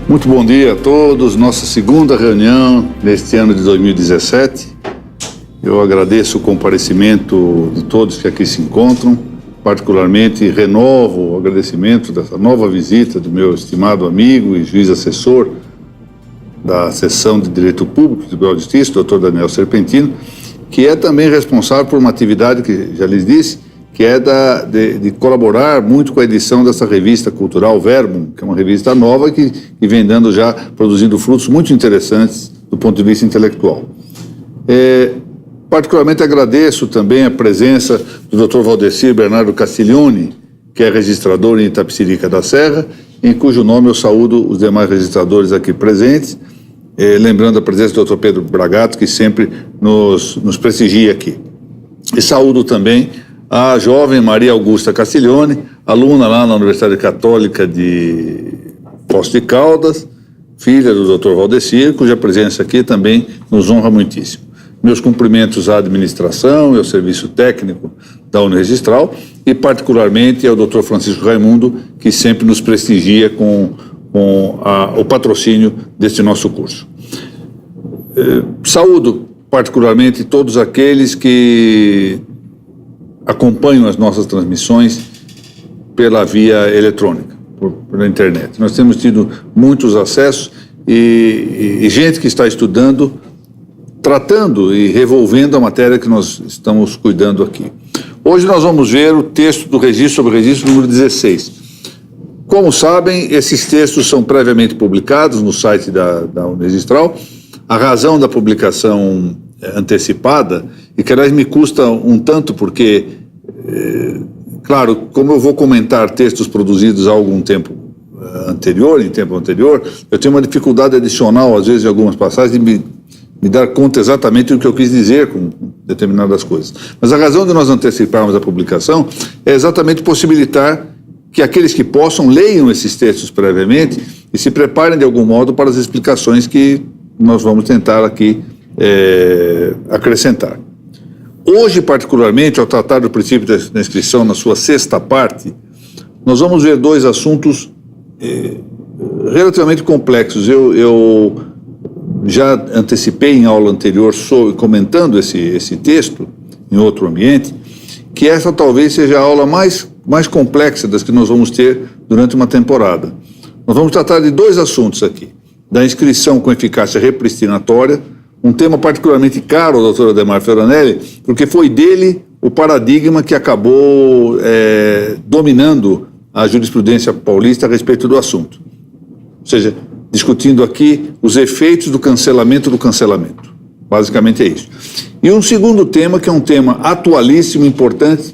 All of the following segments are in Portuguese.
Muito bom dia a todos, nossa segunda reunião neste ano de 2017. Eu agradeço o comparecimento de todos que aqui se encontram, particularmente renovo o agradecimento dessa nova visita do meu estimado amigo e juiz assessor da Seção de Direito Público do Tribunal de Justiça, Dr. Daniel Serpentino, que é também responsável por uma atividade que já lhes disse, que é de colaborar muito com a edição dessa revista cultural Verbum, que é uma revista nova que vem produzindo frutos muito interessantes do ponto de vista intelectual. Particularmente agradeço também a presença do Dr. Valdecir Bernardo Castiglione, que é registrador em Itapecerica da Serra, em cujo nome eu saúdo os demais registradores aqui presentes, lembrando a presença do Dr. Pedro Bragato, que sempre nos prestigia aqui. E saúdo também a jovem Maria Augusta Castiglione, aluna lá na Universidade Católica de Poços de Caldas, filha do Dr. Valdecir, cuja presença aqui também nos honra muitíssimo. Meus cumprimentos à administração e ao serviço técnico da Uniregistral e particularmente ao Dr. Francisco Raimundo, que sempre nos prestigia com o patrocínio deste nosso curso. Saúdo particularmente todos aqueles que acompanham as nossas transmissões pela via eletrônica, pela internet. Nós temos tido muitos acessos e gente que está estudando, tratando e revolvendo a matéria que nós estamos cuidando aqui. Hoje nós vamos ver o texto do registro sobre o registro número 16. Como sabem, esses textos são previamente publicados no site da Uniregistral. A razão da publicação antecipada, e que aliás me custa um tanto porque, claro, como eu vou comentar textos produzidos há algum tempo anterior, eu tenho uma dificuldade adicional, às vezes, em algumas passagens, de me dar conta exatamente do que eu quis dizer com determinadas coisas. Mas a razão de nós anteciparmos a publicação é exatamente possibilitar que aqueles que possam leiam esses textos previamente e se preparem de algum modo para as explicações que nós vamos tentar aqui acrescentar. Hoje, particularmente, ao tratar do princípio da inscrição na sua sexta parte, nós vamos ver dois assuntos relativamente complexos. Eu já antecipei em aula anterior, comentando esse texto em outro ambiente, que essa talvez seja a aula mais complexa das que nós vamos ter durante uma temporada. Nós vamos tratar de dois assuntos aqui: da inscrição com eficácia repristinatória, um tema particularmente caro ao Dr. Ademar Ferranelli, porque foi dele o paradigma que acabou dominando a jurisprudência paulista a respeito do assunto. Ou seja, discutindo aqui os efeitos do cancelamento. Basicamente é isso. E um segundo tema, que é um tema atualíssimo, importante,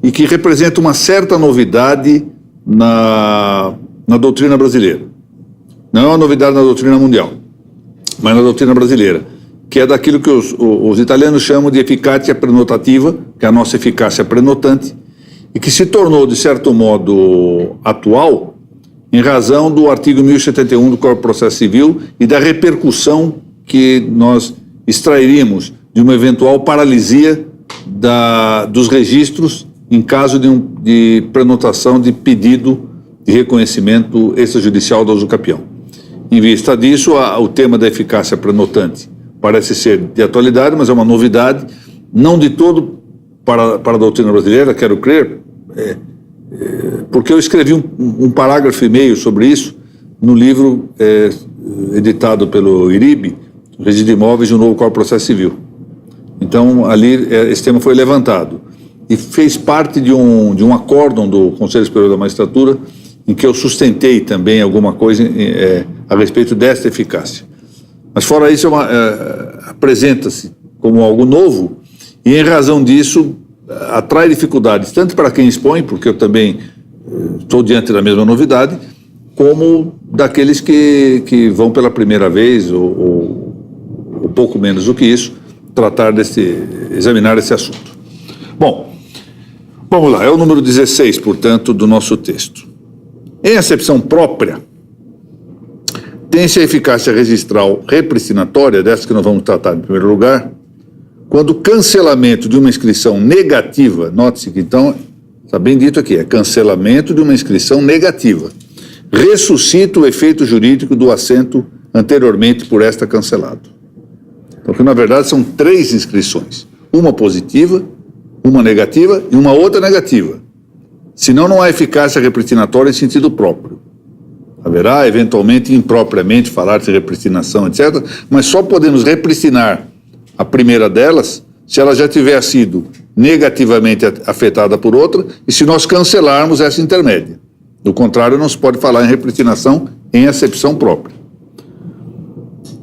e que representa uma certa novidade na doutrina brasileira. Não é uma novidade na doutrina mundial, mas na doutrina brasileira, que é daquilo que os italianos chamam de eficácia prenotativa, que é a nossa eficácia prenotante, e que se tornou, de certo modo, atual, em razão do artigo 1071 do Código de Processo Civil e da repercussão que nós extrairíamos de uma eventual paralisia dos registros em caso de prenotação de pedido de reconhecimento extrajudicial do usucapião. Em vista disso, o tema da eficácia prenotante parece ser de atualidade, mas é uma novidade, não de todo para a doutrina brasileira, quero crer, porque eu escrevi um parágrafo e meio sobre isso no livro editado pelo IRIB, Registro de Imóveis e o Novo Código de Processo Civil. Então, ali, esse tema foi levantado e fez parte de um acórdão do Conselho Superior da Magistratura, em que eu sustentei também alguma coisa a respeito desta eficácia. Mas fora isso, apresenta-se como algo novo e, em razão disso, atrai dificuldades, tanto para quem expõe, porque eu também estou diante da mesma novidade, como daqueles que vão pela primeira vez, ou pouco menos do que isso, examinar esse assunto. Bom, vamos lá, é o número 16, portanto, do nosso texto. Em acepção própria, tem-se a eficácia registral repristinatória, dessa que nós vamos tratar em primeiro lugar, quando o cancelamento de uma inscrição negativa, note-se que então, está bem dito aqui, é cancelamento de uma inscrição negativa, ressuscita o efeito jurídico do assento anteriormente por esta cancelado. Porque, na verdade, são 3 inscrições. Uma positiva, uma negativa e uma outra negativa. Senão não há eficácia repristinatória em sentido próprio. Haverá, eventualmente, impropriamente, falar de repristinação, etc., mas só podemos repristinar a primeira delas se ela já tiver sido negativamente afetada por outra e se nós cancelarmos essa intermédia. Do contrário, não se pode falar em repristinação em acepção própria.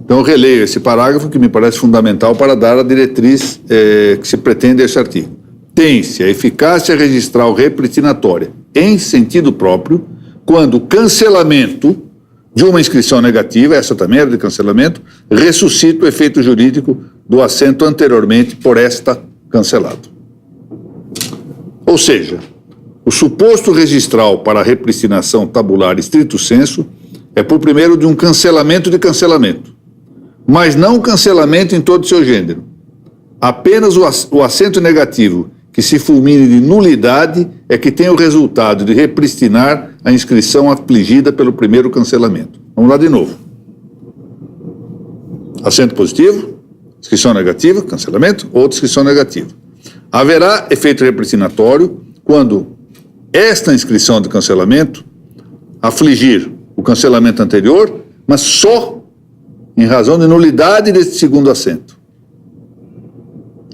Então, eu releio esse parágrafo que me parece fundamental para dar a diretriz que se pretende a esse artigo. Tem-se a eficácia registral repristinatória em sentido próprio quando o cancelamento de uma inscrição negativa, essa também era de cancelamento, ressuscita o efeito jurídico do assento anteriormente por esta cancelado. Ou seja, o suposto registral para a repristinação tabular estrito sensu é por primeiro de um cancelamento de cancelamento, mas não cancelamento em todo o seu gênero. Apenas o assento negativo que se fulmine de nulidade é que tem o resultado de repristinar a inscrição afligida pelo primeiro cancelamento. Vamos lá de novo. Assento positivo, inscrição negativa, cancelamento, outra inscrição negativa. Haverá efeito repristinatório quando esta inscrição de cancelamento afligir o cancelamento anterior, mas só em razão de nulidade deste segundo assento.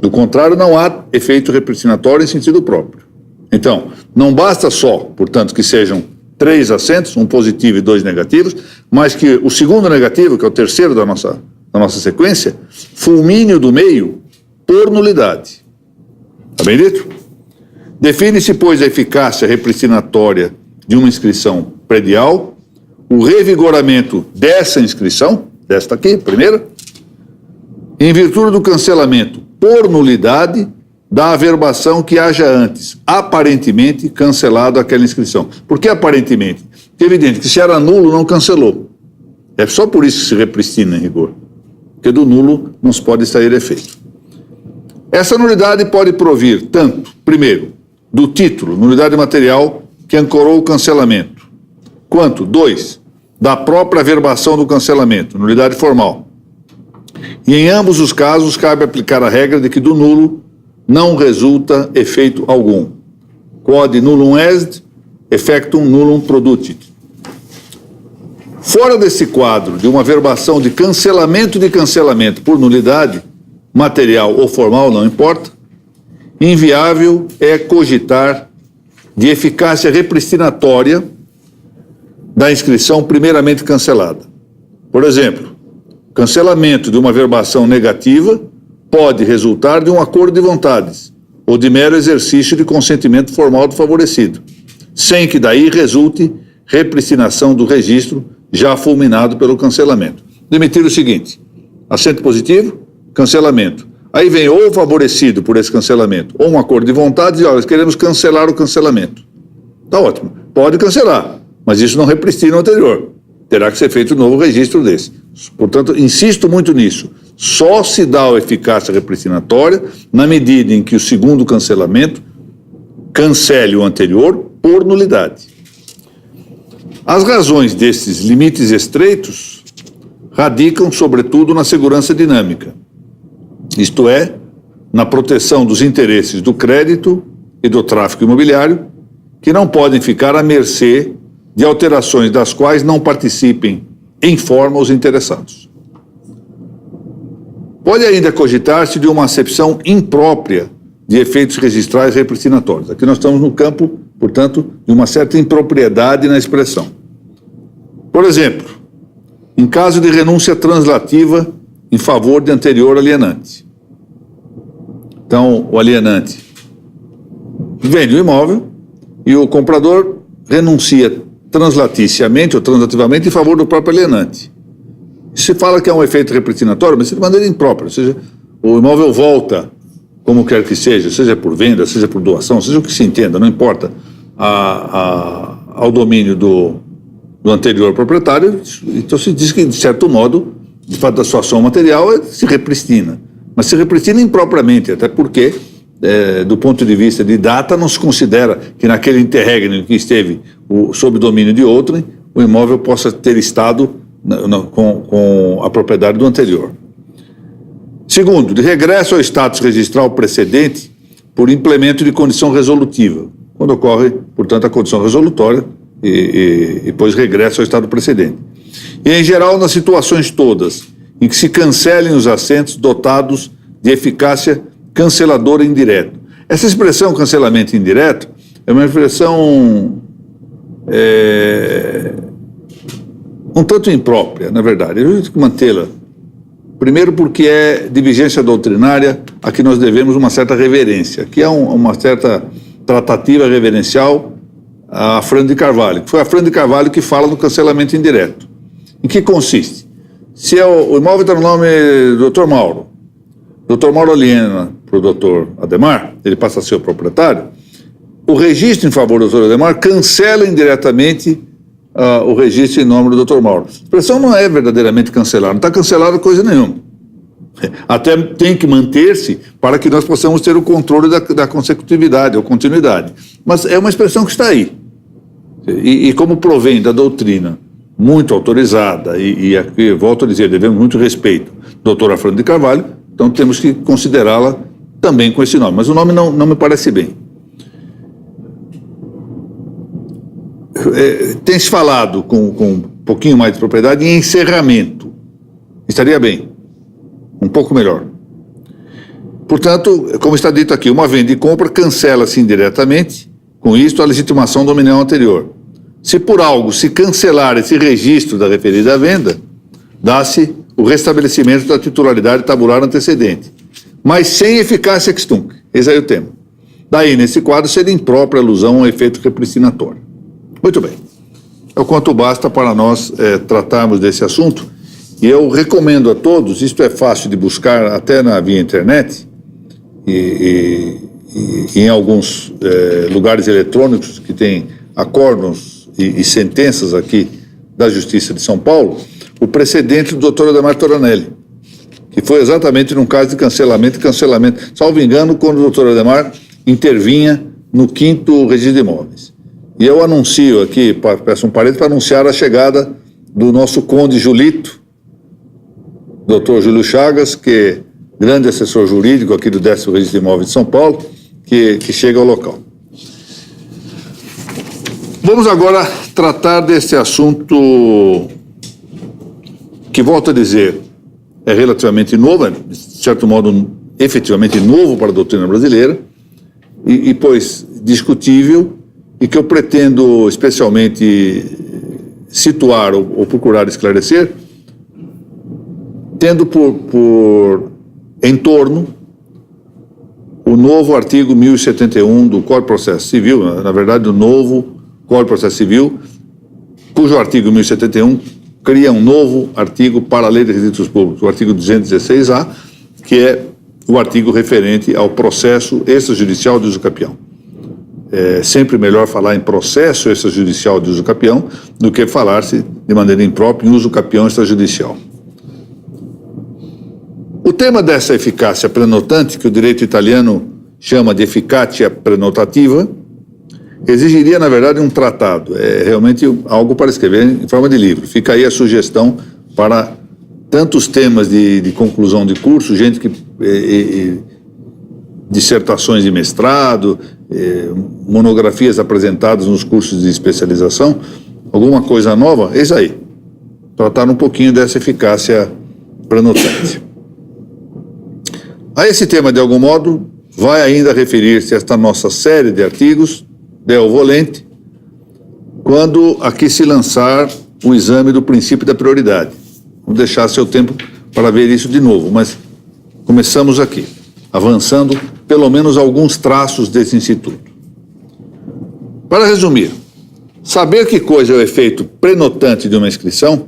Do contrário, não há efeito repristinatório em sentido próprio. Então, não basta só, portanto, que sejam 3 assentos, um positivo e 2 negativos, mas que o segundo negativo, que é o terceiro da nossa sequência, fulmine o do meio por nulidade. Está bem dito? Define-se, pois, a eficácia repristinatória de uma inscrição predial, o revigoramento dessa inscrição, desta aqui, primeira, em virtude do cancelamento por nulidade da averbação que haja antes, aparentemente, cancelado aquela inscrição. Por que aparentemente? Porque é evidente que se era nulo, não cancelou. É só por isso que se repristina em rigor. Porque do nulo não se pode extrair efeito. Essa nulidade pode provir tanto, primeiro, do título, nulidade material, que ancorou o cancelamento, quanto, 2, da própria averbação do cancelamento, nulidade formal. E em ambos os casos cabe aplicar a regra de que do nulo não resulta efeito algum. Quod nullum est, effectum nullum produtit. Fora desse quadro de uma averbação de cancelamento por nulidade, material ou formal, não importa, inviável é cogitar de eficácia repristinatória da inscrição primeiramente cancelada. Por exemplo, cancelamento de uma averbação negativa pode resultar de um acordo de vontades ou de mero exercício de consentimento formal do favorecido, sem que daí resulte repristinação do registro já fulminado pelo cancelamento. Demitir o seguinte: assento positivo, cancelamento. Aí vem ou o favorecido por esse cancelamento ou um acordo de vontades e olha, queremos cancelar o cancelamento. Tá ótimo, pode cancelar, mas isso não repristina o anterior. Terá que ser feito um novo registro desse. Portanto, insisto muito nisso. Só se dá a eficácia repristinatória na medida em que o segundo cancelamento cancele o anterior por nulidade. As razões desses limites estreitos radicam, sobretudo, na segurança dinâmica, isto é, na proteção dos interesses do crédito e do tráfico imobiliário, que não podem ficar à mercê de alterações das quais não participem em forma os interessados. Pode ainda cogitar-se de uma acepção imprópria de efeitos registrais repristinatórios. Aqui nós estamos no campo, portanto, de uma certa impropriedade na expressão. Por exemplo, em caso de renúncia translativa em favor de anterior alienante. Então, o alienante vende o imóvel e o comprador renuncia translaticiamente ou translativamente em favor do próprio alienante. Se fala que é um efeito repristinatório, mas de maneira imprópria, ou seja, o imóvel volta, como quer que seja por venda, seja por doação, seja o que se entenda, não importa, ao domínio do anterior proprietário. Então se diz que, de certo modo, de fato, da sua ação material se repristina. Mas se repristina impropriamente, até porque, do ponto de vista de data, não se considera que naquele interregno em que esteve sob domínio de outrem, o imóvel possa ter estado com a propriedade do anterior. Segundo, de regresso ao status registral precedente por implemento de condição resolutiva, quando ocorre, portanto, a condição resolutória e depois regresso ao estado precedente. E, em geral, nas situações todas em que se cancelem os assentos dotados de eficácia canceladora indireta. Essa expressão cancelamento indireto é uma expressão um tanto imprópria, na verdade. A gente tem que mantê-la. Primeiro porque é de vigência doutrinária a que nós devemos uma certa reverência, que é uma certa tratativa reverencial a Fran de Carvalho, que foi a Fran de Carvalho que fala do cancelamento indireto. Em que consiste? Se o imóvel está no nome do Dr. Mauro, Dr. Mauro aliena para o Dr. Ademar, ele passa a ser o proprietário, o registro em favor do Dr. Ademar cancela indiretamente o registro em nome do Dr. Mauro. A expressão não é verdadeiramente cancelada, não está cancelada coisa nenhuma. Até tem que manter-se para que nós possamos ter o controle da consecutividade ou continuidade. Mas é uma expressão que está aí. E como provém da doutrina muito autorizada, e aqui, volto a dizer, devemos muito respeito, doutora Fran de Carvalho, então temos que considerá-la também com esse nome. Mas o nome não me parece bem. Tem-se falado com um pouquinho mais de propriedade em encerramento. Estaria bem. Um pouco melhor. Portanto, como está dito aqui, uma venda e compra cancela-se indiretamente, com isto, a legitimação dominial anterior. Se por algo se cancelar esse registro da referida venda, dá-se o restabelecimento da titularidade tabular antecedente, mas sem eficácia ex tunc. Esse aí é o tema. Daí, nesse quadro, seria imprópria alusão ao efeito repristinatório. Muito bem. É o quanto basta para nós tratarmos desse assunto. E eu recomendo a todos, isto é fácil de buscar até via internet e em alguns lugares eletrônicos que têm acórdãos e sentenças aqui da Justiça de São Paulo, o precedente do Dr. Ademar Toranelli, que foi exatamente num caso de cancelamento, salvo engano, quando o Dr. Ademar intervinha no 5º Registro de Imóveis. E eu anuncio aqui, peço um parênteses para anunciar a chegada do nosso conde Julito, Dr. Júlio Chagas, que é grande assessor jurídico aqui do 10º Registro de Imóveis de São Paulo, que chega ao local. Vamos agora tratar desse assunto que, volto a dizer, é relativamente novo, de certo modo, efetivamente novo para a doutrina brasileira, e pois discutível, e que eu pretendo especialmente situar ou procurar esclarecer, tendo por entorno o novo artigo 1071 do Código de Processo Civil, na verdade, o novo Código de Processo Civil, cujo artigo 1071 cria um novo artigo para a Lei de Registros Públicos, o artigo 216-A, que é o artigo referente ao processo extrajudicial de uso capião. É sempre melhor falar em processo extrajudicial de uso capião do que falar-se de maneira imprópria em uso capião extrajudicial. O tema dessa eficácia prenotante, que o direito italiano chama de eficácia prenotativa, exigiria, na verdade, um tratado. É realmente algo para escrever em forma de livro. Fica aí a sugestão para tantos temas de conclusão de curso, gente que... dissertações de mestrado, monografias apresentadas nos cursos de especialização, alguma coisa nova, eis aí. Tratar um pouquinho dessa eficácia prenotante. A esse tema, de algum modo, vai ainda referir-se esta nossa série de artigos, Del Volente, quando aqui se lançar o exame do princípio da prioridade. Vou deixar seu tempo para ver isso de novo, mas começamos aqui, avançando pelo menos alguns traços desse instituto. Para resumir, saber que coisa é o efeito prenotante de uma inscrição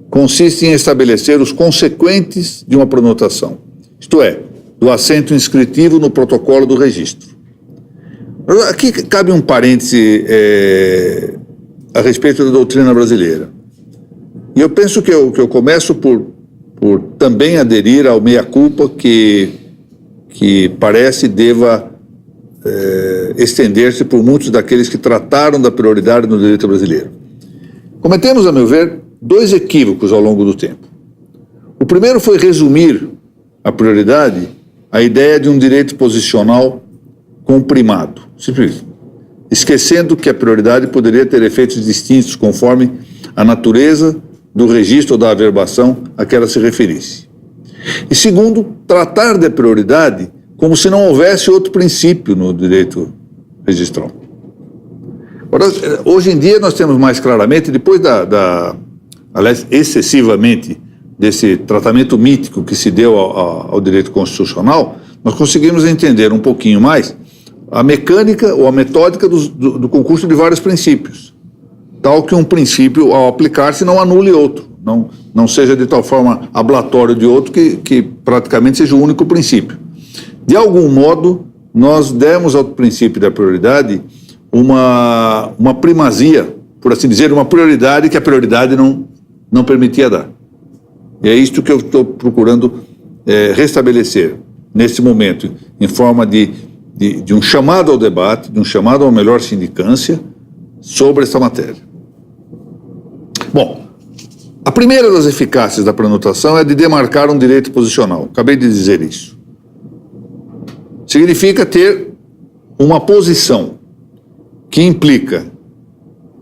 consiste em estabelecer os consequentes de uma prenotação, isto é, do assento inscritivo no protocolo do registro. Aqui cabe um parêntese a respeito da doutrina brasileira. E eu penso que eu começo por também aderir ao meia-culpa que parece deva estender-se por muitos daqueles que trataram da prioridade no direito brasileiro. Cometemos, a meu ver, dois equívocos ao longo do tempo. O primeiro foi resumir a prioridade à ideia de um direito posicional comprimado, simplesmente, esquecendo que a prioridade poderia ter efeitos distintos conforme a natureza do registro ou da averbação a que ela se referisse. E segundo, tratar da prioridade como se não houvesse outro princípio no direito registral. Agora, hoje em dia nós temos mais claramente, depois aliás, excessivamente, desse tratamento mítico que se deu ao direito constitucional, nós conseguimos entender um pouquinho mais a mecânica ou a metódica do concurso de vários princípios, tal que um princípio, ao aplicar-se, não anule outro, não seja de tal forma ablatório de outro que praticamente seja o único princípio. De algum modo, nós demos ao princípio da prioridade uma primazia, por assim dizer, uma prioridade que a prioridade não permitia dar. E é isto que eu estou procurando restabelecer nesse momento, em forma de um chamado ao debate, de um chamado a uma melhor sindicância sobre essa matéria. Bom, a primeira das eficácias da prenotação é de demarcar um direito posicional. Acabei de dizer isso. Significa ter uma posição que implica,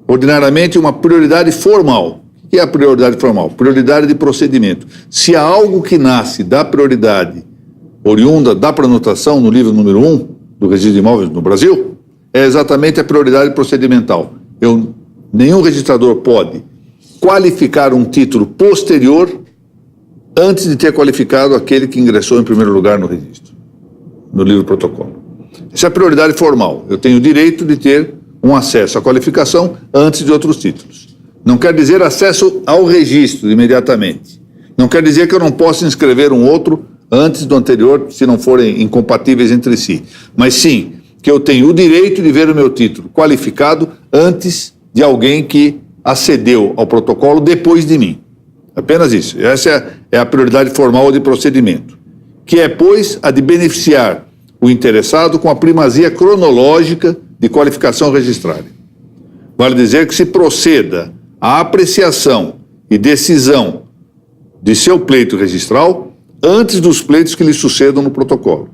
ordinariamente, uma prioridade formal. O que é a prioridade formal? Prioridade de procedimento. Se há algo que nasce da prioridade oriunda da prenotação no livro número 1 do Registro de Imóveis no Brasil, é exatamente a prioridade procedimental. Nenhum registrador pode qualificar um título posterior antes de ter qualificado aquele que ingressou em primeiro lugar no registro, no livro protocolo. Essa é a prioridade formal. Eu tenho o direito de ter um acesso à qualificação antes de outros títulos. Não quer dizer acesso ao registro imediatamente. Não quer dizer que eu não possa inscrever um outro antes do anterior, se não forem incompatíveis entre si. Mas sim, que eu tenho o direito de ver o meu título qualificado antes de alguém que acedeu ao protocolo depois de mim. Apenas isso. Essa é a prioridade formal de procedimento, que é, pois, a de beneficiar o interessado com a primazia cronológica de qualificação registrária. Vale dizer que se proceda à apreciação e decisão de seu pleito registral antes dos pleitos que lhe sucedam no protocolo.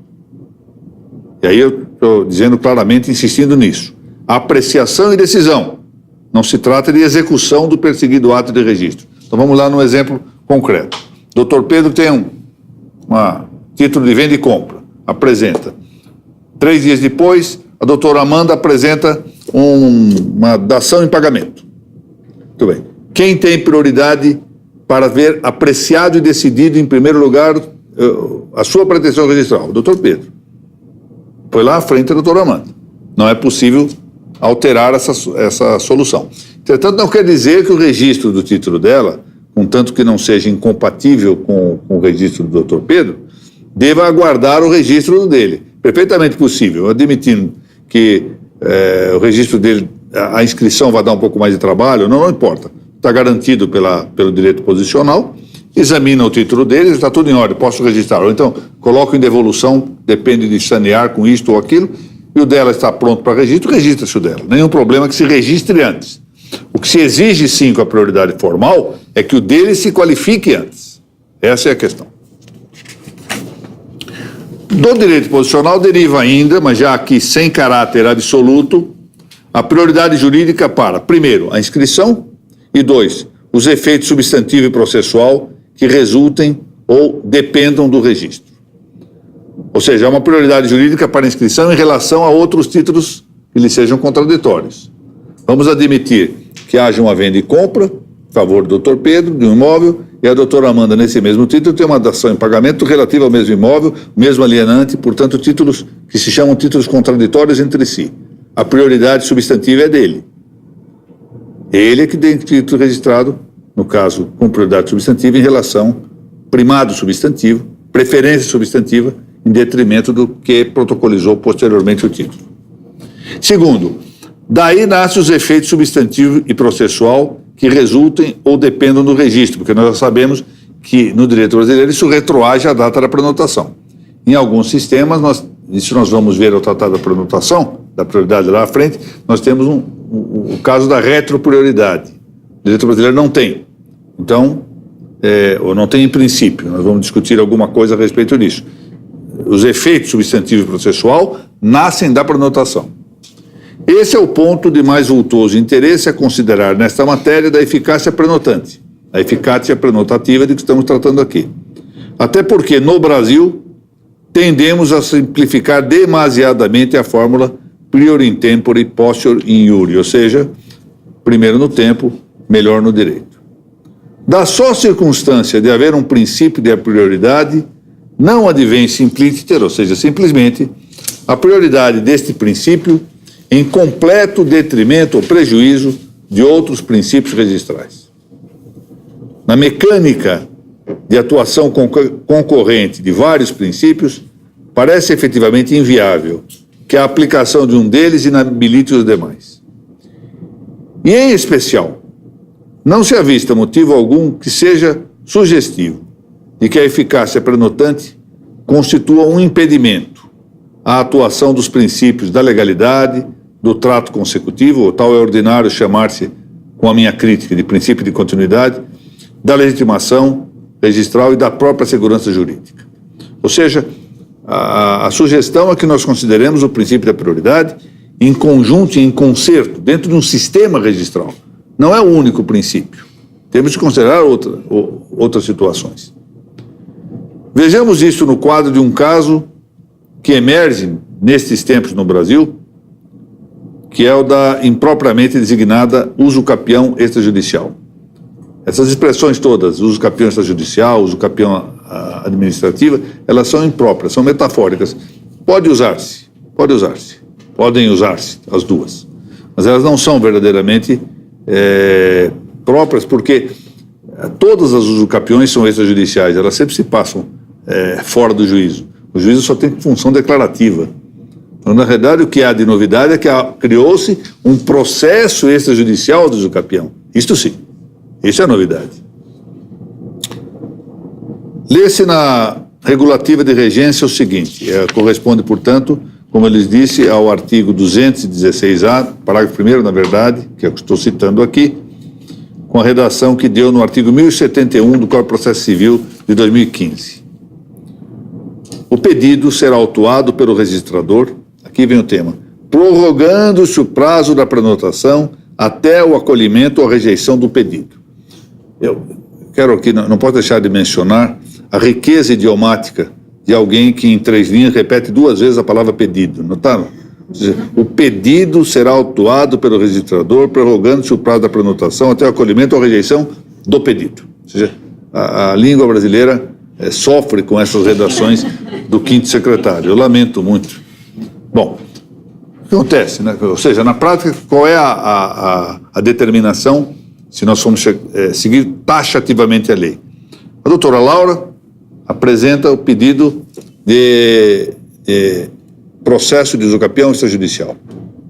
E aí eu estou dizendo claramente, insistindo nisso. Apreciação e decisão. Não se trata de execução do perseguido ato de registro. Então vamos lá num exemplo concreto. Dr. Pedro tem um título de venda e compra. Apresenta. 3 dias depois, a doutora Amanda apresenta uma dação em pagamento. Muito bem. Quem tem prioridade para ver apreciado e decidido em primeiro lugar a sua pretensão registral? O doutor Pedro. Foi lá à frente da doutora Amanda. Não é possível alterar essa solução. Entretanto, não quer dizer que o registro do título dela, contanto que não seja incompatível com o registro do doutor Pedro, deva aguardar o registro dele. Perfeitamente possível, admitindo que o registro dele, a inscrição vai dar um pouco mais de trabalho, não importa. Está garantido pelo direito posicional, examina o título dele, está tudo em ordem, posso registrar. Ou então, coloco em devolução, depende de sanear com isto ou aquilo, e o dela está pronto para registro, registra-se o dela. Nenhum problema que se registre antes. O que se exige, sim, com a prioridade formal, é que o dele se qualifique antes. Essa é a questão. Do direito posicional deriva ainda, mas já aqui sem caráter absoluto, a prioridade jurídica para, primeiro, a inscrição, e 2, os efeitos substantivo e processual que resultem ou dependam do registro. Ou seja, é uma prioridade jurídica para a inscrição em relação a outros títulos que lhe sejam contraditórios. Vamos admitir que haja uma venda e compra, a favor do Dr. Pedro, de um imóvel, e a doutora Amanda, nesse mesmo título, tem uma dação em pagamento relativa ao mesmo imóvel, mesmo alienante, portanto, títulos que se chamam títulos contraditórios entre si. A prioridade substantiva é dele. Ele é que tem título registrado, no caso, com prioridade substantiva, em relação primado substantivo, preferência substantiva, em detrimento do que protocolizou posteriormente o título. Segundo, daí nascem os efeitos substantivo e processual que resultem ou dependam do registro, porque nós já sabemos que no direito brasileiro isso retroage à data da prenotação. Em alguns sistemas, isso nós vamos ver ao tratar da prenotação, da prioridade lá à frente, nós temos o caso da retroprioridade, O direito brasileiro não tem. Então, ou não tem em princípio, nós vamos discutir alguma coisa a respeito disso. Os efeitos substantivo e processual nascem da prenotação. Esse é o ponto de mais vultoso interesse a considerar nesta matéria da eficácia prenotante, a eficácia prenotativa de que estamos tratando aqui. Até porque, no Brasil, tendemos a simplificar demasiadamente a fórmula prior in tempore, posterior in iure, ou seja, primeiro no tempo, melhor no direito. Da só circunstância de haver um princípio de prioridade, não advém simpliciter, ou seja, simplesmente, a prioridade deste princípio em completo detrimento ou prejuízo de outros princípios registrais. Na mecânica de atuação concorrente de vários princípios, parece efetivamente inviável que a aplicação de um deles inabilite os demais. E, em especial, não se avista motivo algum que seja sugestivo de que a eficácia prenotante constitua um impedimento à atuação dos princípios da legalidade, do trato consecutivo, ou tal é ordinário chamar-se, com a minha crítica, de princípio de continuidade, da legitimação registral e da própria segurança jurídica. Ou seja, a sugestão é que nós consideremos o princípio da prioridade em conjunto e em concerto, dentro de um sistema registral. Não é o único princípio. Temos de considerar outras situações. Vejamos isso no quadro de um caso que emerge nestes tempos no Brasil, que é o da impropriamente designada uso capião extrajudicial. Essas expressões todas, uso capião extrajudicial, uso capião administrativa, elas são impróprias, são metafóricas. Podem usar-se, as duas. Mas elas não são verdadeiramente próprias, porque todas as usucapiões são extrajudiciais, elas sempre se passam fora do juízo. O juízo só tem função declarativa. Então, na realidade, o que há de novidade é que criou-se um processo extrajudicial do usucapião. Isto sim, isso é a novidade. Lê-se na regulativa de regência o seguinte, corresponde, portanto, como eu lhes disse, ao artigo 216A, parágrafo 1º, na verdade, que eu estou citando aqui, com a redação que deu no artigo 1071 do Código de Processo Civil de 2015. O pedido será autuado pelo registrador, aqui vem o tema, prorrogando-se o prazo da prenotação até o acolhimento ou a rejeição do pedido. Eu quero aqui, não posso deixar de mencionar a riqueza idiomática de alguém que em 3 linhas repete 2 vezes a palavra pedido, notaram? O pedido será autuado pelo registrador, prorrogando-se o prazo da prenotação até o acolhimento ou a rejeição do pedido. Ou seja, a língua brasileira sofre com essas redações do 5º secretário. Eu lamento muito. Bom, o que acontece, né? Ou seja, na prática, qual é a determinação, se nós formos seguir taxativamente a lei? A doutora Laura apresenta o pedido de processo de usucapião extrajudicial.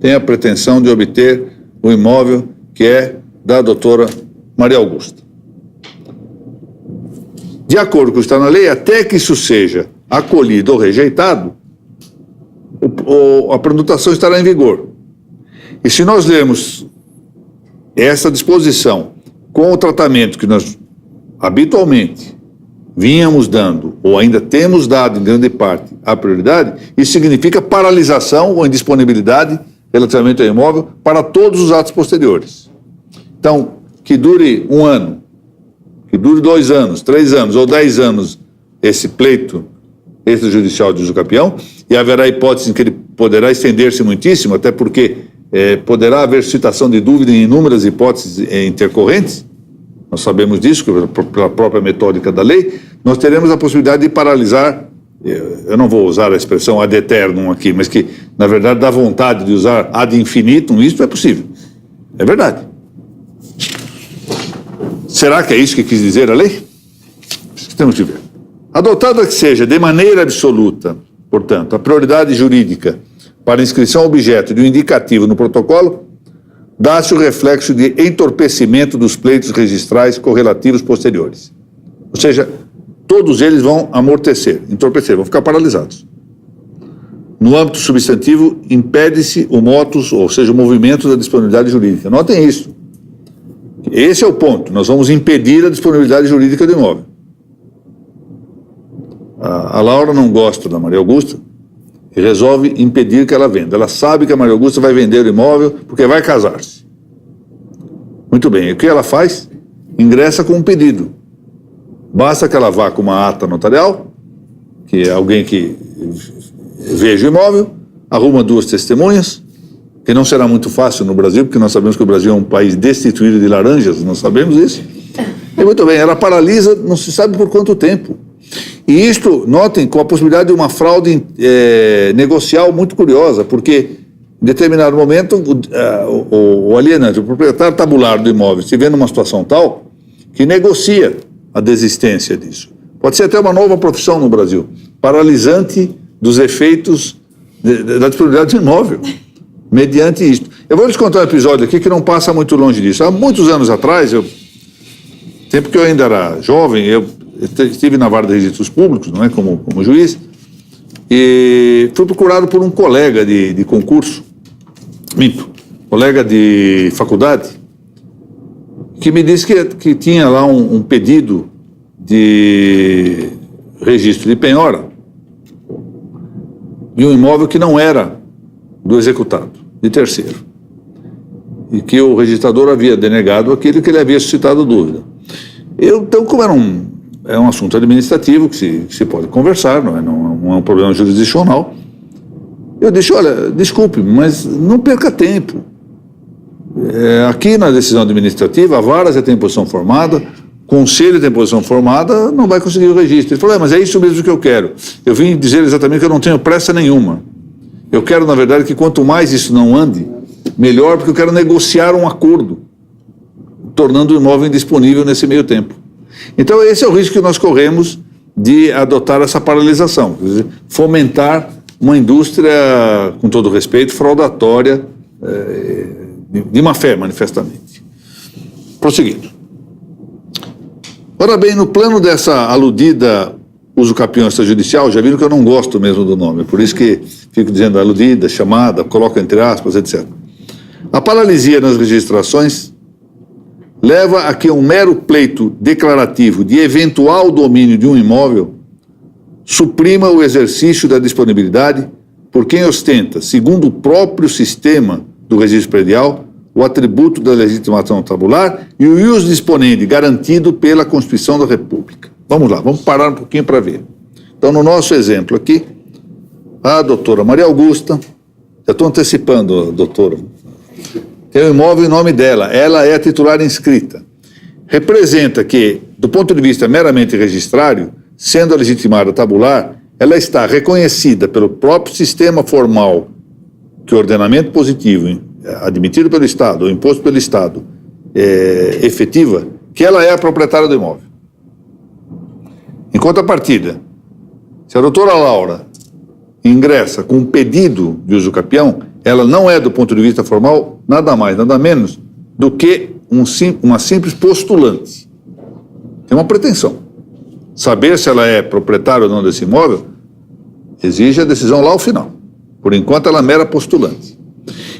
Tem a pretensão de obter o imóvel que é da doutora Maria Augusta. De acordo com o que está na lei, até que isso seja acolhido ou rejeitado, a prenotação estará em vigor. E se nós lermos essa disposição com o tratamento que nós habitualmente vínhamos dando, ou ainda temos dado em grande parte, a prioridade, isso significa paralisação ou indisponibilidade relativamente ao imóvel para todos os atos posteriores. Então, que dure 1 ano, que dure 2 anos, 3 anos ou 10 anos esse pleito extrajudicial de usucapião, e haverá hipótese em que ele poderá estender-se muitíssimo, até porque poderá haver citação de dúvida em inúmeras hipóteses intercorrentes. Nós sabemos disso, pela própria metódica da lei, nós teremos a possibilidade de paralisar, eu não vou usar a expressão ad eternum aqui, mas que, na verdade, dá vontade de usar ad infinitum, isso é possível. É verdade. Será que é isso que quis dizer a lei? Isso que temos de ver. Adotada que seja de maneira absoluta, portanto, a prioridade jurídica para inscrição objeto de um indicativo no protocolo, dá-se o reflexo de entorpecimento dos pleitos registrais correlativos posteriores. Ou seja, todos eles vão amortecer, entorpecer, vão ficar paralisados. No âmbito substantivo, impede-se o motus, ou seja, o movimento da disponibilidade jurídica. Notem isso. Esse é o ponto. Nós vamos impedir a disponibilidade jurídica do imóvel. A Laura não gosta da Maria Augusta e resolve impedir que ela venda. Ela sabe que a Maria Augusta vai vender o imóvel porque vai casar-se. Muito bem. E o que ela faz? Ingressa com um pedido. Basta que ela vá com uma ata notarial, que é alguém que veja o imóvel, arruma 2 testemunhas, que não será muito fácil no Brasil, porque nós sabemos que o Brasil é um país destituído de laranjas, nós sabemos isso. E muito bem, ela paralisa, não se sabe por quanto tempo. E isto, notem, com a possibilidade de uma fraude negocial muito curiosa, porque em determinado momento o alienante, o proprietário tabular do imóvel, se vê numa situação tal que negocia a desistência disso. Pode ser até uma nova profissão no Brasil, paralisante dos efeitos da disponibilidade do imóvel, mediante isto. Eu vou lhes contar um episódio aqui que não passa muito longe disso. Há muitos anos atrás, tempo que eu ainda era jovem, eu estive na vara de registros públicos, não é, como juiz, e fui procurado por um colega de concurso, colega de faculdade, que me disse que tinha lá um pedido de registro de penhora de um imóvel que não era do executado, de terceiro, e que o registrador havia denegado aquilo que ele havia suscitado dúvida. Então, como era um assunto administrativo que se pode conversar, não é um problema jurisdicional, eu disse, olha, desculpe, mas não perca tempo. Aqui na decisão administrativa, a vara já tem posição formada, o conselho tem posição formada, não vai conseguir o registro. Ele falou, mas é isso mesmo que eu quero. Eu vim dizer exatamente que eu não tenho pressa nenhuma. Eu quero, na verdade, que quanto mais isso não ande, melhor, porque eu quero negociar um acordo, tornando o imóvel indisponível nesse meio tempo. Então, esse é o risco que nós corremos de adotar essa paralisação, quer dizer, fomentar uma indústria, com todo respeito, fraudatória, de má fé, manifestamente. Prosseguindo. Ora bem, no plano dessa aludida usucapião extrajudicial, já viram que eu não gosto mesmo do nome, por isso que fico dizendo aludida, chamada, coloco entre aspas, etc. A paralisia nas registrações leva a que um mero pleito declarativo de eventual domínio de um imóvel suprima o exercício da disponibilidade por quem ostenta, segundo o próprio sistema do registro predial, o atributo da legitimação tabular e o ius disponendi garantido pela Constituição da República. Vamos lá, vamos parar um pouquinho para ver. Então, no nosso exemplo aqui, a doutora Maria Augusta, já estou antecipando, doutora, tem um imóvel em nome dela, ela é a titular inscrita. Representa que, do ponto de vista meramente registrário, sendo a legitimada tabular, ela está reconhecida pelo próprio sistema formal que o ordenamento positivo, admitido pelo Estado, ou imposto pelo Estado, efetiva, que ela é a proprietária do imóvel. Em contrapartida, se a doutora Laura ingressa com um pedido de usucapião, ela não é, do ponto de vista formal, nada mais, nada menos do que uma simples postulante. Tem uma pretensão. Saber se ela é proprietária ou não desse imóvel exige a decisão lá ao final. Por enquanto, ela é mera postulante.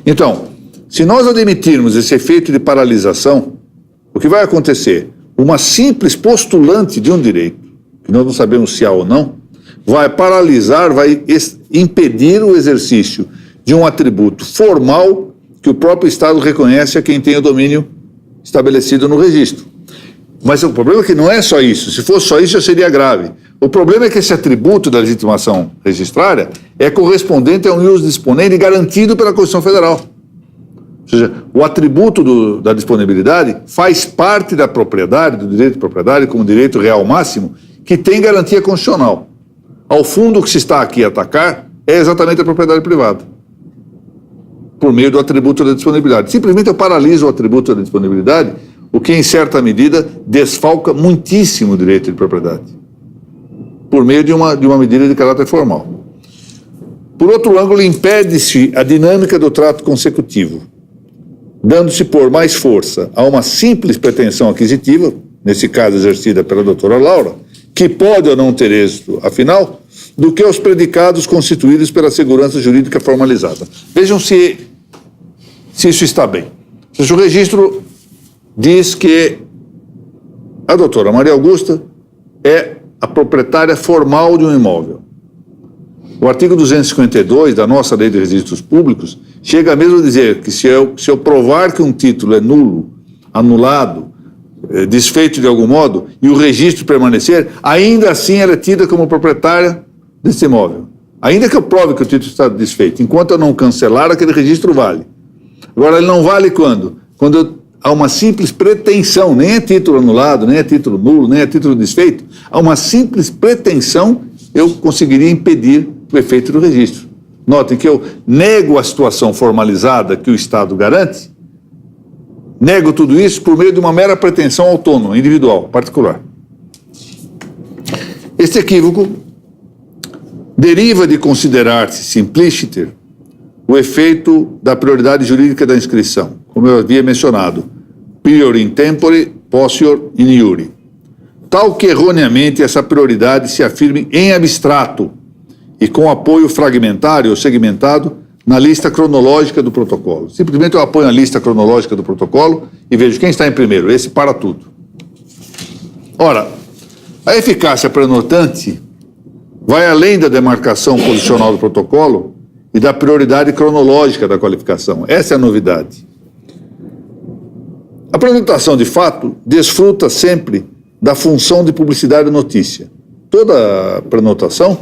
Então, se nós admitirmos esse efeito de paralisação, o que vai acontecer? Uma simples postulante de um direito, que nós não sabemos se há ou não, vai paralisar, vai impedir o exercício de um atributo formal que o próprio Estado reconhece a quem tem o domínio estabelecido no registro. Mas o problema é que não é só isso. Se fosse só isso, já seria grave. O problema é que esse atributo da legitimação registrária é correspondente a um ius disponendi garantido pela Constituição Federal. Ou seja, o atributo da disponibilidade faz parte da propriedade, do direito de propriedade, como direito real máximo, que tem garantia constitucional. Ao fundo, o que se está aqui a atacar é exatamente a propriedade privada, por meio do atributo da disponibilidade. Simplesmente eu paraliso o atributo da disponibilidade, o que, em certa medida, desfalca muitíssimo o direito de propriedade, por meio de uma medida de caráter formal. Por outro ângulo, impede-se a dinâmica do trato consecutivo, dando-se por mais força a uma simples pretensão aquisitiva, nesse caso exercida pela doutora Laura, que pode ou não ter êxito, afinal, do que aos predicados constituídos pela segurança jurídica formalizada. Vejam se isso está bem. O registro diz que a doutora Maria Augusta é a proprietária formal de um imóvel. O artigo 252 da nossa Lei de Registros Públicos chega mesmo a dizer que se eu provar que um título é nulo, anulado, desfeito de algum modo, e o registro permanecer, ainda assim ela é tida como proprietária desse imóvel. Ainda que eu prove que o título está desfeito, enquanto eu não cancelar, aquele registro vale. Agora, ele não vale quando? Quando há uma simples pretensão, nem é título anulado, nem é título nulo, nem é título desfeito, há uma simples pretensão, eu conseguiria impedir o efeito do registro. Notem que eu nego a situação formalizada que o Estado garante, nego tudo isso por meio de uma mera pretensão autônoma, individual, particular. Este equívoco deriva de considerar-se simplíciter o efeito da prioridade jurídica da inscrição, como eu havia mencionado, prior in tempore, posseur in iure. Tal que erroneamente essa prioridade se afirme em abstrato e com apoio fragmentário ou segmentado na lista cronológica do protocolo. Simplesmente eu apoio a lista cronológica do protocolo e vejo quem está em primeiro, esse para tudo. Ora, a eficácia prenotante vai além da demarcação posicional do protocolo e da prioridade cronológica da qualificação. Essa é a novidade. A prenotação, de fato, desfruta sempre da função de publicidade de notícia. Toda prenotação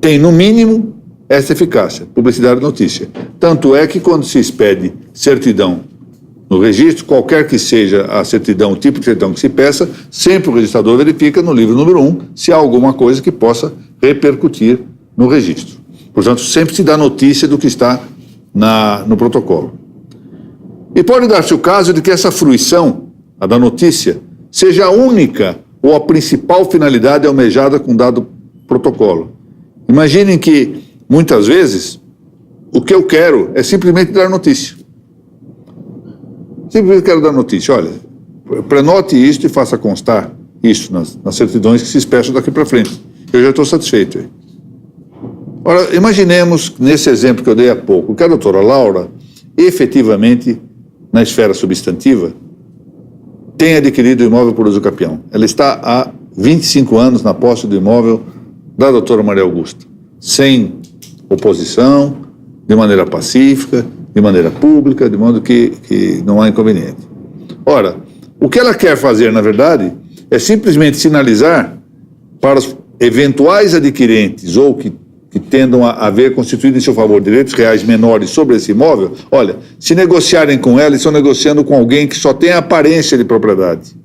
tem, no mínimo, essa eficácia, publicidade de notícia. Tanto é que, quando se expede certidão no registro, qualquer que seja a certidão, o tipo de certidão que se peça, sempre o registrador verifica no livro número 1 se há alguma coisa que possa repercutir no registro. Portanto, sempre se dá notícia do que está no protocolo. E pode dar-se o caso de que essa fruição, a da notícia, seja a única ou a principal finalidade almejada com dado protocolo. Imaginem que, muitas vezes, o que eu quero é simplesmente dar notícia. Simplesmente quero dar notícia. Olha, prenote isto e faça constar isso nas certidões que se expressam daqui para frente. Eu já estou satisfeito. Ora, imaginemos, nesse exemplo que eu dei há pouco, que a doutora Laura, efetivamente, na esfera substantiva, tem adquirido o imóvel por uso capião. Ela está há 25 anos na posse do imóvel da doutora Maria Augusta, sem oposição, de maneira pacífica, de maneira pública, de modo que não há inconveniente. Ora, o que ela quer fazer, na verdade, é simplesmente sinalizar para os eventuais adquirentes ou que tendam a haver constituído em seu favor direitos reais menores sobre esse imóvel, olha, se negociarem com ela, estão negociando com alguém que só tem a aparência de propriedade.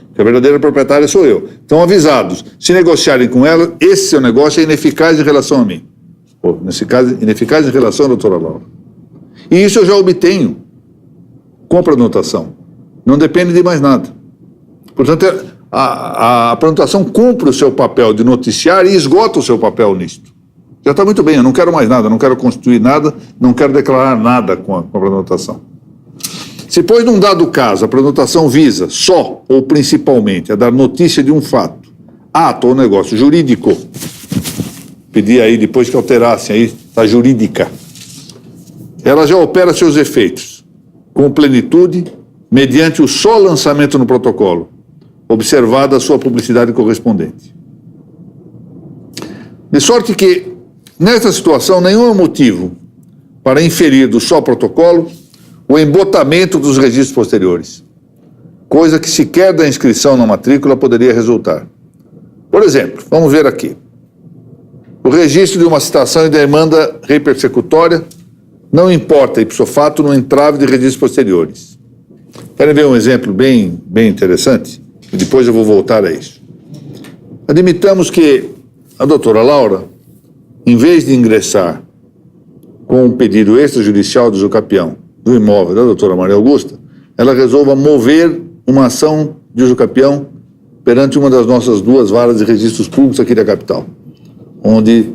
Porque a verdadeira proprietária sou eu. Estão avisados, se negociarem com ela, esse seu negócio é ineficaz em relação a mim. Ou, nesse caso, ineficaz em relação à doutora Laura. E isso eu já obtenho com a prenotação. Não depende de mais nada. Portanto, a prenotação cumpre o seu papel de noticiar e esgota o seu papel nisto. Já está muito bem, eu não quero mais nada, não quero constituir nada, não quero declarar nada com a prenotação. Se, pois, num dado caso, a prenotação visa só ou principalmente a dar notícia de um fato, ato ou negócio jurídico, pedi aí depois que alterassem aí, está jurídica, ela já opera seus efeitos com plenitude mediante o só lançamento no protocolo, observada a sua publicidade correspondente. De sorte que, nesta situação, nenhum motivo para inferir do só protocolo o embotamento dos registros posteriores, coisa que sequer da inscrição na matrícula poderia resultar. Por exemplo, vamos ver aqui. O registro de uma citação e demanda repersecutória não importa ipso fato no entrave de registros posteriores. Querem ver um exemplo bem interessante? E depois eu vou voltar a isso. Admitamos que a doutora Laura, em vez de ingressar com um pedido extrajudicial de usucapião do imóvel da doutora Maria Augusta, ela resolva mover uma ação de usucapião perante uma das nossas duas varas de registros públicos aqui da capital, onde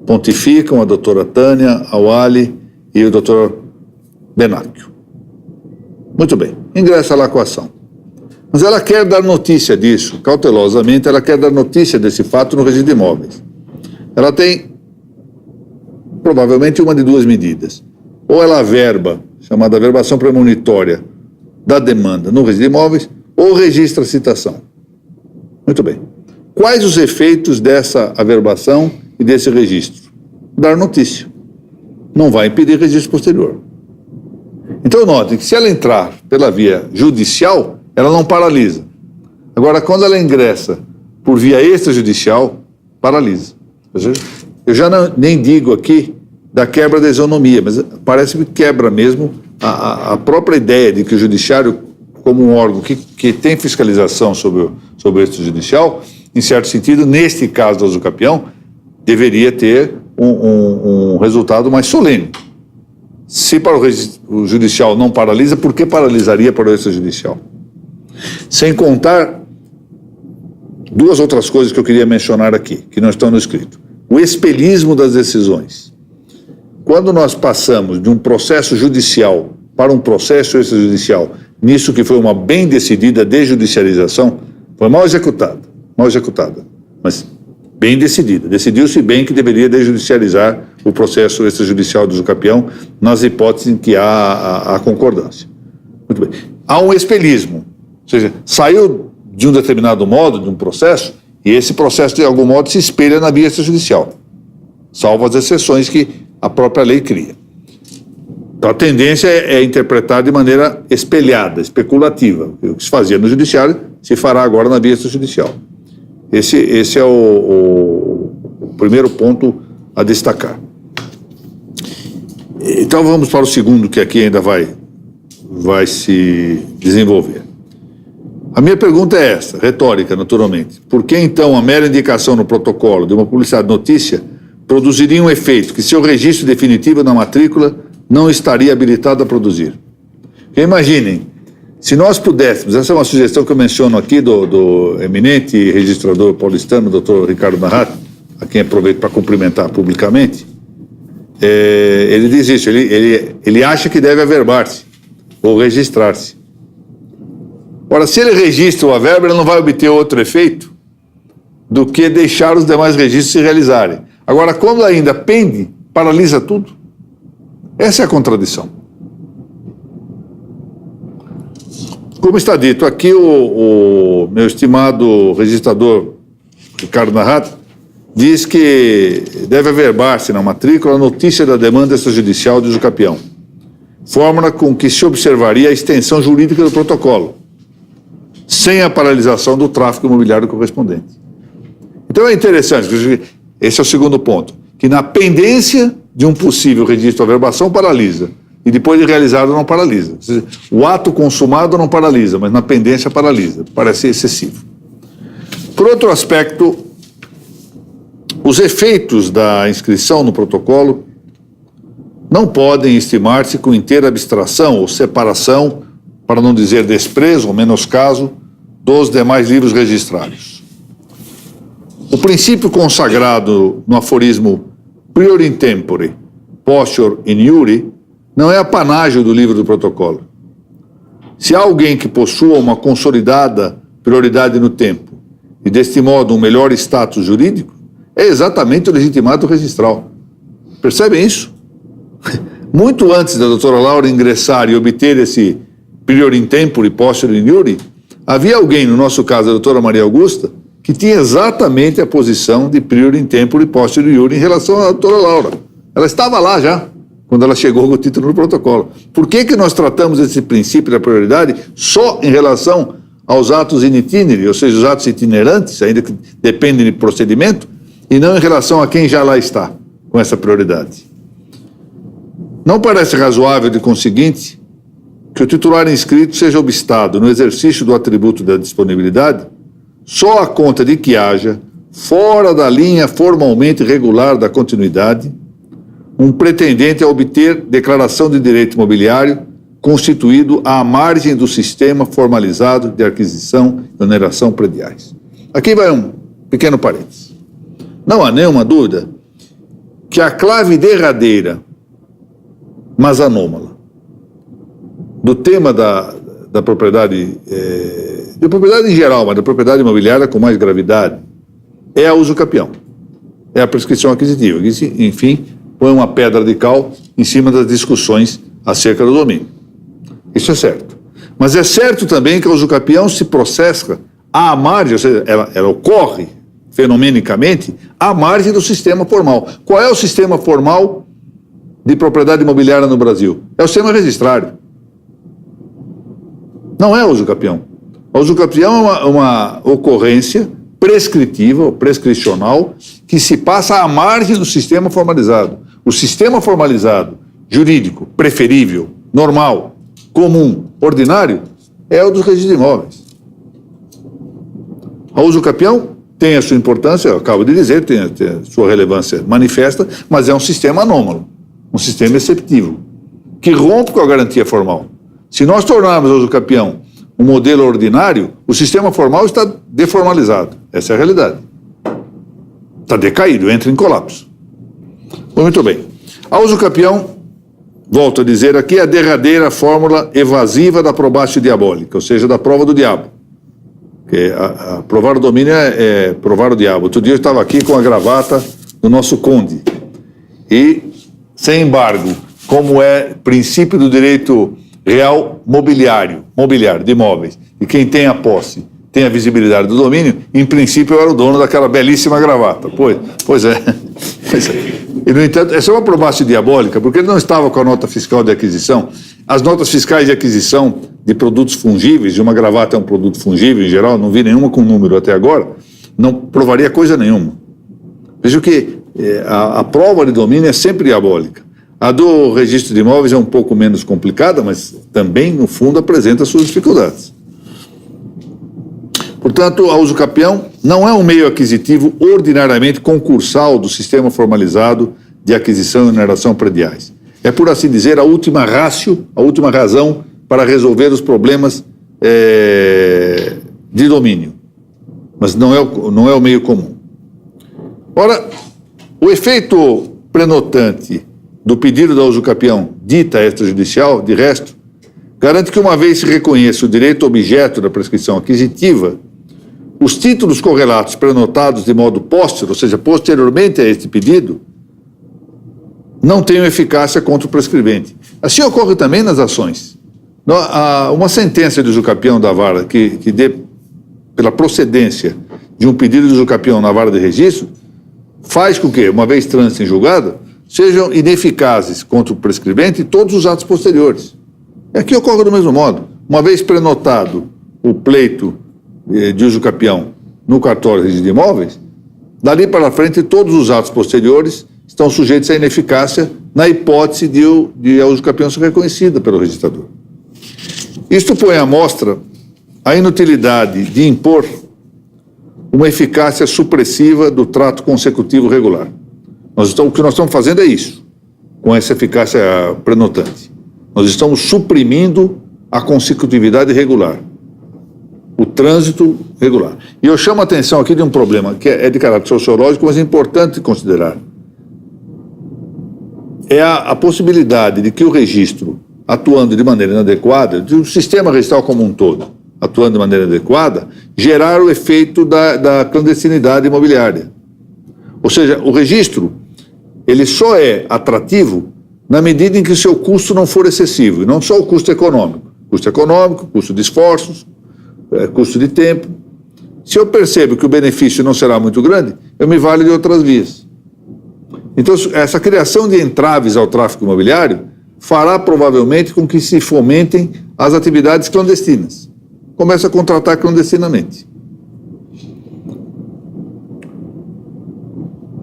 pontificam a doutora Tânia Awali e o doutor Benacchio. Muito bem, ingressa lá com a ação. Mas ela quer dar notícia disso, cautelosamente, ela quer dar notícia desse fato no registro de imóveis. Ela tem, provavelmente, uma de duas medidas. Ou ela averba, chamada averbação premonitória, da demanda no registro de imóveis ou registra a citação. Muito bem. Quais os efeitos dessa averbação e desse registro? Dar notícia. Não vai impedir registro posterior. Então, notem que se ela entrar pela via judicial, ela não paralisa. Agora, quando ela ingressa por via extrajudicial, paralisa. Eu já nem digo aqui da quebra da isonomia, mas parece que quebra mesmo a própria ideia de que o judiciário, como um órgão que tem fiscalização sobre o extrajudicial, em certo sentido, neste caso do usucapião, deveria ter um resultado mais solene. Se para o judicial não paralisa, por que paralisaria para o extrajudicial? Sem contar duas outras coisas que eu queria mencionar aqui, que não estão no escrito. O espelhismo das decisões. Quando nós passamos de um processo judicial para um processo extrajudicial, nisso que foi uma bem decidida desjudicialização, foi mal executada, mas bem decidida. Decidiu-se bem que deveria desjudicializar o processo extrajudicial do usucapião nas hipóteses em que há a concordância. Muito bem. Há um espelhismo, ou seja, saiu de um determinado modo, de um processo, e esse processo, de algum modo, se espelha na via extrajudicial, salvo as exceções que a própria lei cria. Então, a tendência é interpretar de maneira espelhada, especulativa. O que se fazia no judiciário se fará agora na via extrajudicial. Esse é o primeiro ponto a destacar. Então, vamos para o segundo, que aqui ainda vai se desenvolver. A minha pergunta é esta, retórica, naturalmente. Por que, então, a mera indicação no protocolo de uma publicidade de notícia produziria um efeito que seu registro definitivo na matrícula não estaria habilitado a produzir? Porque imaginem, se nós pudéssemos, essa é uma sugestão que eu menciono aqui do eminente registrador paulistano, Dr. Ricardo Narrat, a quem aproveito para cumprimentar publicamente, ele diz isso, ele acha que deve averbar-se ou registrar-se. Ora, se ele registra o averbo, ele não vai obter outro efeito do que deixar os demais registros se realizarem. Agora, quando ainda pende, paralisa tudo. Essa é a contradição. Como está dito aqui, o meu estimado registrador Ricardo Narrat diz que deve averbar-se na matrícula a notícia da demanda extrajudicial de usucapião, fórmula com que se observaria a extensão jurídica do protocolo, sem a paralisação do tráfico imobiliário correspondente. Então é interessante, esse é o segundo ponto, que na pendência de um possível registro de averbação paralisa, e depois de realizado não paralisa. Ou seja, o ato consumado não paralisa, mas na pendência paralisa. Parece excessivo. Por outro aspecto, os efeitos da inscrição no protocolo não podem estimar-se com inteira abstração ou separação, para não dizer desprezo ou menoscaso, dos demais livros registrados. O princípio consagrado no aforismo prior in tempore, posterior in iure, não é apanágio do livro do protocolo. Se há alguém que possua uma consolidada prioridade no tempo e deste modo um melhor status jurídico, é exatamente o legitimado registral. Percebem isso? Muito antes da doutora Laura ingressar e obter esse prior in tempore, posterior in iure, havia alguém, no nosso caso a doutora Maria Augusta, que tinha exatamente a posição de prior in tempore, posterior in iure em relação à doutora Laura. Ela estava lá já, quando ela chegou com o título no protocolo. Por que nós tratamos esse princípio da prioridade só em relação aos atos in itinere, ou seja, os atos itinerantes, ainda que dependem de procedimento, e não em relação a quem já lá está, com essa prioridade? Não parece razoável, de conseguinte, que o titular inscrito seja obstado no exercício do atributo da disponibilidade só a conta de que haja, fora da linha formalmente regular da continuidade, um pretendente a obter declaração de direito imobiliário constituído à margem do sistema formalizado de aquisição e oneração prediais. Aqui vai um pequeno parênteses. Não há nenhuma dúvida que a clave derradeira, mas anômala, do tema da propriedade, da propriedade em geral, mas da propriedade imobiliária com mais gravidade, é a usucapião, é a prescrição aquisitiva, que, enfim, põe uma pedra de cal em cima das discussões acerca do domínio. Isso é certo. Mas é certo também que a usucapião se processa à margem, ou seja, ela ocorre fenomenicamente à margem do sistema formal. Qual é o sistema formal de propriedade imobiliária no Brasil? É o sistema registrário. Não é a usucapião. A usucapião é uma ocorrência prescritiva, ou prescricional, que se passa à margem do sistema formalizado. O sistema formalizado, jurídico, preferível, normal, comum, ordinário, é o dos registros de imóveis. A usucapião tem a sua importância, eu acabo de dizer, tem a sua relevância manifesta, mas é um sistema anômalo, um sistema exceptivo, que rompe com a garantia formal. Se nós tornarmos a usucapião um modelo ordinário, o sistema formal está deformalizado. Essa é a realidade. Está decaído, entra em colapso. Muito bem. A usucapião, volto a dizer aqui, é a derradeira fórmula evasiva da probatio diabólica, ou seja, da prova do diabo. Porque provar o domínio é provar o diabo. Outro dia eu estava aqui com a gravata do nosso conde. E, sem embargo, como é princípio do direito real mobiliário de imóveis, e quem tem a posse tem a visibilidade do domínio, em princípio eu era o dono daquela belíssima gravata. Pois é. E, no entanto, essa é uma probatio diabólica, porque ele não estava com a nota fiscal de aquisição. As notas fiscais de aquisição de produtos fungíveis, e uma gravata é um produto fungível em geral, não vi nenhuma com número até agora, não provaria coisa nenhuma. Veja que a prova de domínio é sempre diabólica. A do registro de imóveis é um pouco menos complicada, mas também, no fundo, apresenta suas dificuldades. Portanto, a usucapião não é um meio aquisitivo ordinariamente concursal do sistema formalizado de aquisição e oneração prediais. É, por assim dizer, a última ratio, a última razão para resolver os problemas de domínio. Mas não é o meio comum. Ora, o efeito prenotante do pedido da usucapião dita extrajudicial, de resto, garante que, uma vez se reconheça o direito objeto da prescrição aquisitiva, os títulos correlatos prenotados de modo póstero, ou seja, posteriormente a este pedido, não tenham eficácia contra o prescrevente. Assim ocorre também nas ações. Uma sentença de usucapião da vara que dê pela procedência de um pedido de usucapião na vara de registro faz com que, uma vez trânsito em julgado, sejam ineficazes contra o prescrevente todos os atos posteriores. E aqui ocorre do mesmo modo. Uma vez prenotado o pleito de usucapião no cartório de imóveis, dali para frente todos os atos posteriores estão sujeitos à ineficácia na hipótese de a usucapião ser reconhecida pelo registrador. Isto põe à mostra a inutilidade de impor uma eficácia supressiva do trato consecutivo regular. O que nós estamos fazendo é isso, com essa eficácia prenotante. Nós estamos suprimindo a consecutividade regular, o trânsito regular. E eu chamo a atenção aqui de um problema que é de caráter sociológico, mas é importante considerar. É a possibilidade de que o registro, atuando de maneira inadequada, de um sistema registral como um todo, atuando de maneira inadequada, gerar o efeito da clandestinidade imobiliária. Ou seja, o registro, ele só é atrativo na medida em que o seu custo não for excessivo, e não só o custo econômico, custo de esforços, custo de tempo. Se eu percebo que o benefício não será muito grande, eu me valho de outras vias. Então, essa criação de entraves ao tráfico imobiliário fará provavelmente com que se fomentem as atividades clandestinas. Começa a contratar clandestinamente.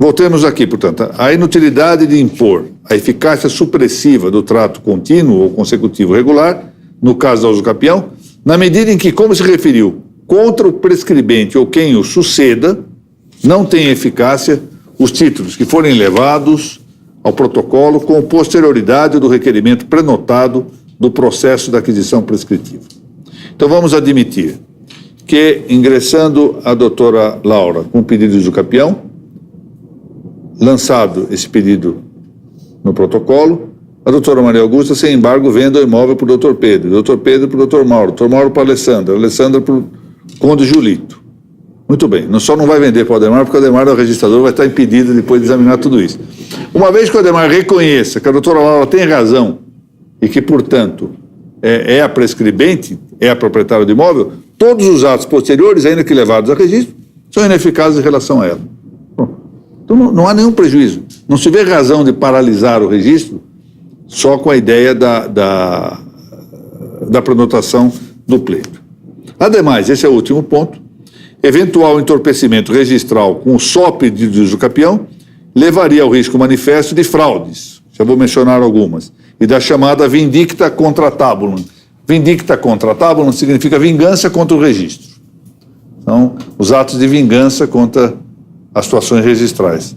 Voltemos aqui, portanto, a inutilidade de impor a eficácia supressiva do trato contínuo ou consecutivo regular, no caso da usucapião, na medida em que, como se referiu, contra o prescribente ou quem o suceda, não tem eficácia os títulos que forem levados ao protocolo com posterioridade do requerimento prenotado do processo da aquisição prescritiva. Então, vamos admitir que, ingressando a doutora Laura com o pedido de usucapião, lançado esse pedido no protocolo, a doutora Maria Augusta, sem embargo, venda o imóvel para o doutor Pedro para o doutor Mauro para a Alessandra para o Conde Julito. Muito bem, só não vai vender para o Ademar, porque o Ademar, o registrador, vai estar impedido depois de examinar tudo isso. Uma vez que o Ademar reconheça que a doutora Laura tem razão e que, portanto, é a prescribente, é a proprietária do imóvel, todos os atos posteriores, ainda que levados a registro, são ineficazes em relação a ela. Bom, então não há nenhum prejuízo. Não se vê razão de paralisar o registro só com a ideia da prenotação do pleito. Ademais, esse é o último ponto, eventual entorpecimento registral com o só pedido de usucapião levaria ao risco manifesto de fraudes, já vou mencionar algumas, e da chamada vindicta contra tabulum. Vindicta contra tabulum significa vingança contra o registro. Então, os atos de vingança contra as situações registrais.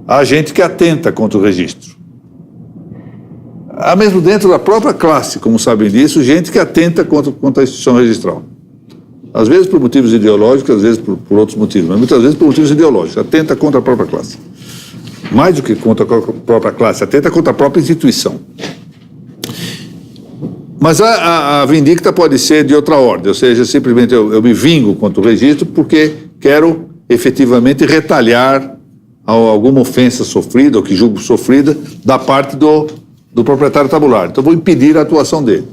Há gente que atenta contra o registro. Há mesmo dentro da própria classe, como sabem disso, gente que atenta contra a instituição registral. Às vezes por motivos ideológicos, às vezes por outros motivos, mas muitas vezes por motivos ideológicos. Atenta contra a própria classe. Mais do que contra a própria classe, atenta contra a própria instituição. Mas a vindicta pode ser de outra ordem, ou seja, simplesmente eu me vingo contra o registro porque quero efetivamente retalhar alguma ofensa sofrida, ou que julgo sofrida, da parte do proprietário tabulário. Então, vou impedir a atuação dele.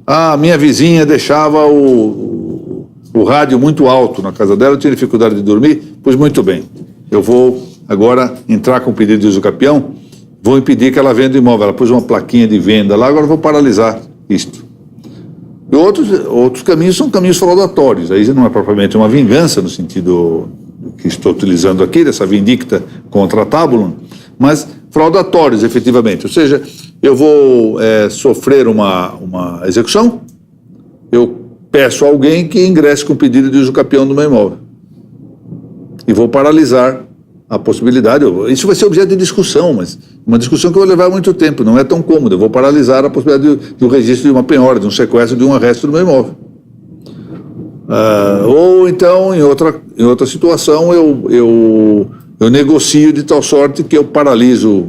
A minha vizinha deixava o rádio muito alto na casa dela, eu tinha dificuldade de dormir, pois muito bem, eu vou agora entrar com pedido de usucapião, vou impedir que ela venda o imóvel. Ela pôs uma plaquinha de venda lá, agora eu vou paralisar isto. E outros caminhos são caminhos fraudatórios, aí não é propriamente uma vingança, no sentido que estou utilizando aqui, dessa vindicta contra tabulum, mas fraudatórios, efetivamente. Ou seja, eu vou sofrer uma execução, eu peço a alguém que ingresse com pedido de usucapião no meu imóvel. E vou paralisar a possibilidade. Isso vai ser objeto de discussão, mas uma discussão que vai levar muito tempo, não é tão cômoda. Eu vou paralisar a possibilidade do registro de uma penhora, de um sequestro, de um arresto do meu imóvel. Ou então, em outra situação, eu negocio de tal sorte que eu paraliso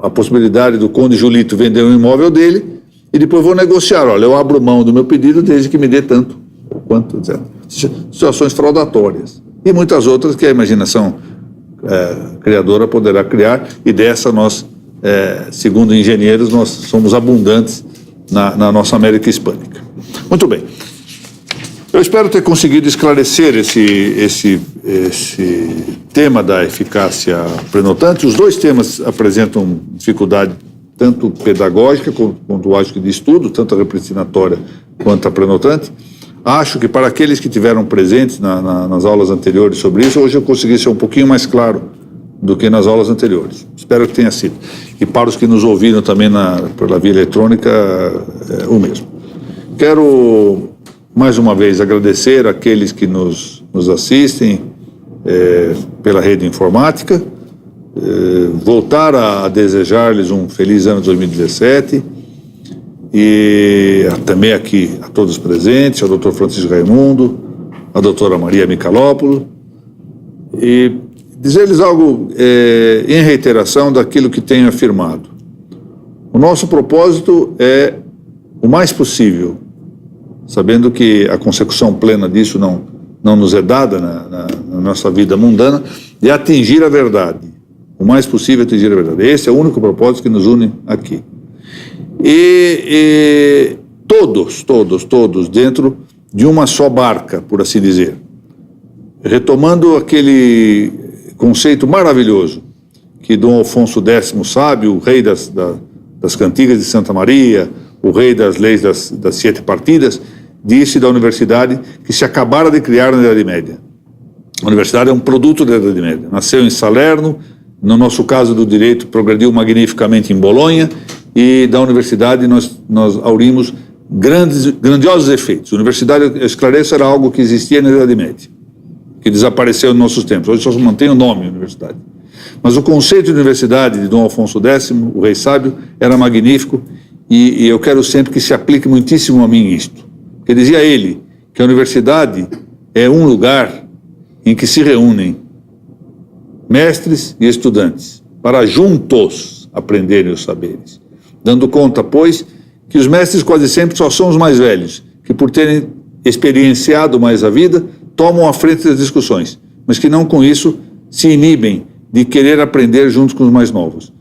a possibilidade do Conde Julito vender um imóvel dele e depois vou negociar. Olha, eu abro mão do meu pedido desde que me dê tanto, ou quanto, etc. Situações fraudatórias. E muitas outras que a imaginação criadora poderá criar, e dessa nós, segundo engenheiros, nós somos abundantes na nossa América Hispânica. Muito bem. Eu espero ter conseguido esclarecer esse tema da eficácia prenotante. Os dois temas apresentam dificuldade tanto pedagógica quanto acho que de estudo, tanto a representatória quanto a prenotante. Acho que para aqueles que tiveram presentes nas aulas anteriores sobre isso, hoje eu consegui ser um pouquinho mais claro do que nas aulas anteriores. Espero que tenha sido. E para os que nos ouviram também pela via eletrônica, o mesmo. Quero mais uma vez agradecer àqueles que nos assistem pela rede informática, voltar a desejar-lhes um feliz ano de 2017 e também aqui a todos presentes, ao Dr. Francisco Raimundo, à doutora Maria Michalopoulos, e dizer-lhes algo em reiteração daquilo que tenho afirmado. O nosso propósito é o mais possível, sabendo que a consecução plena disso não nos é dada na nossa vida mundana, de atingir a verdade. O mais possível atingir a verdade. Esse é o único propósito que nos une aqui. E todos dentro de uma só barca, por assim dizer. Retomando aquele conceito maravilhoso que Dom Afonso X Sábio, o rei das cantigas de Santa Maria, o rei das leis das 7 partidas, disse da universidade que se acabara de criar na Idade Média. A universidade é um produto da Idade Média. Nasceu em Salerno, no nosso caso do direito, progrediu magnificamente em Bolonha, e da universidade nós aurimos grandiosos efeitos. A universidade, eu esclareço, era algo que existia na Idade Média, que desapareceu nos nossos tempos. Hoje só se mantém o nome universidade. Mas o conceito de universidade de Dom Afonso X, o rei sábio, era magnífico, e eu quero sempre que se aplique muitíssimo a mim isto. Porque dizia ele que a universidade é um lugar em que se reúnem mestres e estudantes para juntos aprenderem os saberes, dando conta, pois, que os mestres quase sempre só são os mais velhos, que por terem experienciado mais a vida, tomam a frente das discussões, mas que não com isso se inibem de querer aprender junto com os mais novos.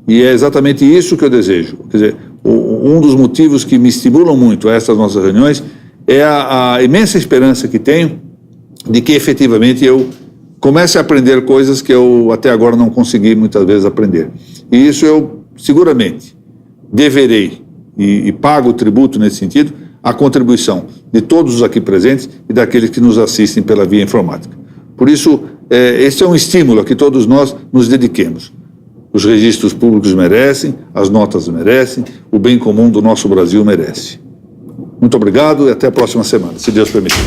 E é exatamente isso que eu desejo. Quer dizer, um dos motivos que me estimulam muito a essas nossas reuniões é a imensa esperança que tenho de que efetivamente eu comece a aprender coisas que eu até agora não consegui muitas vezes aprender. E isso eu seguramente deverei e pago o tributo nesse sentido, a contribuição de todos os aqui presentes e daqueles que nos assistem pela via informática. Por isso, esse é um estímulo a que todos nós nos dediquemos. Os registros públicos merecem, as notas merecem, o bem comum do nosso Brasil merece. Muito obrigado e até a próxima semana, se Deus permitir.